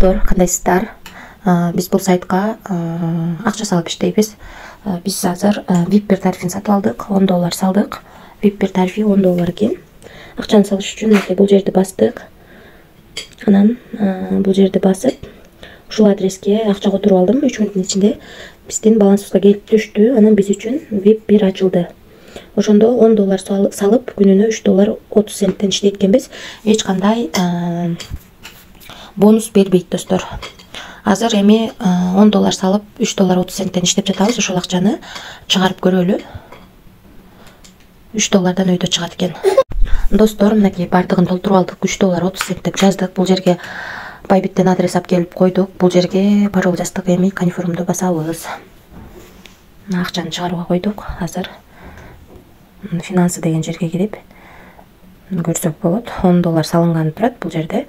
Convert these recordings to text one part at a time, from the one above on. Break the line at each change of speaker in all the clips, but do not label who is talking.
Кандайсыздар? Биз бул сайтка акча салып иштейбиз. Биз азыр VIP тарифин сатып алдык. $10 салдык. VIP тарифи $10 экен. Акчаны салыш үчүн бул жерди бастык. Анан бул жерди басып, ушул адреске акча которуп алдым. 3 мүнөттүн ичинде биздин балансыбызга келип түштү. Анан биз үчүн VIP 1 ачылды. Ошондо $10 салып, күнүнө $3.30 иштейт экенбиз. Эч кандай бонус бербейт, достор. Азыр эми $10 салып, $3.30 иштеп жатабыз. Ошол акчаны чыгарып көрөлү. $3 өйдө чыгат экен. Достор, мынакей бардыгын толтуруп алдык. $3.30 деп жаздык. Бул жерге Байбиттен адрес алып келип койдук. Бул жерге пароль жаздык. Эми конфирмду басабыз. Акчаны чыгарууга койдук. Азыр финансы деген жерге кирип көрсөк болот. $10 салынган турат бул жерде.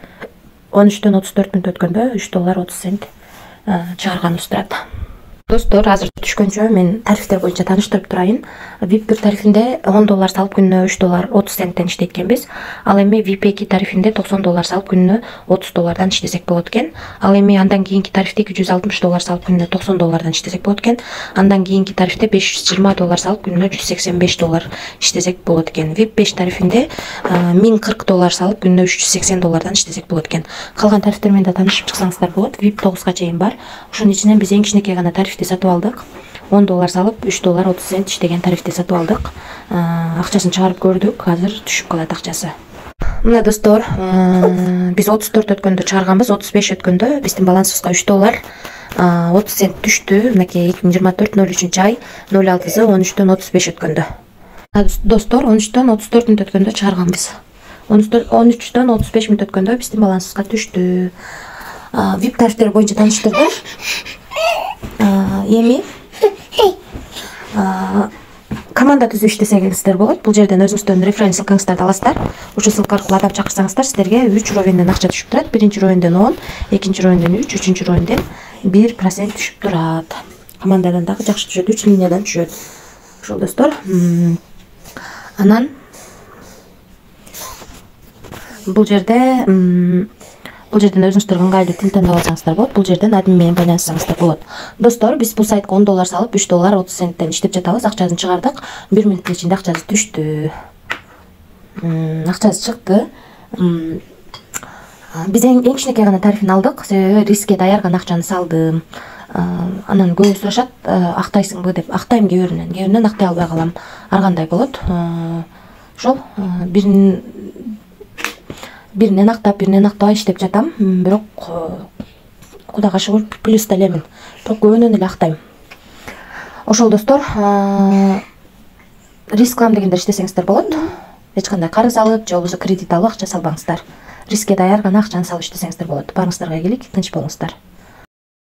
13-34 мүнөт өткөндө $3.30 чыгарганыбыз турат. Достор, азыр түшкөнчө мен тарифтер боюнча тааныштырып турайын. VIP тарифинде $10 салып күнүнө $3.30 иштейт экенбиз. Ал эми VIP 2 тарифинде $90 салып күнүнө $30 иштесек болот экен. Ал эми андан кийинки тарифте $260 салып күнүнө $90 иштесек болот экен. Андан кийинки тарифте $520 салып күнүнө $185 иштесек болот экен. VIP 5 тарифинде $1040 салып күнүнө $380 иштесек болот экен. Калган тарифтер менен да таанышып чыксаңыздар болот. VIP 9га чейин бар. Ошонун ичинен биз эң кичинекей гана тарифти сатып алдык. $10 салып $3.30 иштеген тарифти сатып алдык. Акчасын чыгарып көрдүк. Азыр түшүп калат акчасы. Мына достор, биз 34 өткөндө чыгарганбыз. 35 өткөндө биздин балансыбызга $3.30 түштү. Мынакей 2024-03 ай 06-13-35 өткөндө. Достор, 13-34 мүнөт өткөндө чыгарганбыз. 13-35 мүнөт өткөндө биздин балансыбызга түштү. VIP тарифтер боюнча тааныштырдым. Эми команда түзүп иштесеңиздер болот. Бул жерден өзүңүздөрдүн референс ссылкаңыздарды аласыздар. Ушул ссылка аркылуу адам чакырсаңыздар, сиздерге 3 уровенден акча түшүп турат. Биринчи уровенден 10, экинчи уровенден 3, үчүнчү уровенден 1% түшүп турат. Командадан дагы жакшы түшөт, 3 линиядан түшөт. Ошол достор. Анан бул жерден өзүңүздөргө ыңгайлуу тил тандап алсаңыздар болот. Бул жерден админ менен байланышсаңыздар болот. Достор, биз бул сайтка $10 салып $3.30 иштеп жатабыз. Акчасын чыгардык. 1 мүнөттүн ичинде акчасы түштү. Акчасы чыкты. Биз эң кичинекей гана тарифин алдык. Себеби рискке даярган акчаны салдым. Анан көбү сурашат, актайсыңбы деп. Актайм кээ биринен актай албай калам. Ар кандай болот. Ошол биринен актап, биринен актабай иштеп жатам. Бирок Кудайга шүгүр плюста элемин. Бирок көбүнөн эле актайм. Ошол достор, риск алам дегендер иштесеңиздер болот. Эч кандай карыз алып, же болбосо кредит алып акча салбаңыздар. Рискке даяр гана акчаны салып иштесеңиздер болот. Барыңыздарга ийгилик, тынч болуңуздар.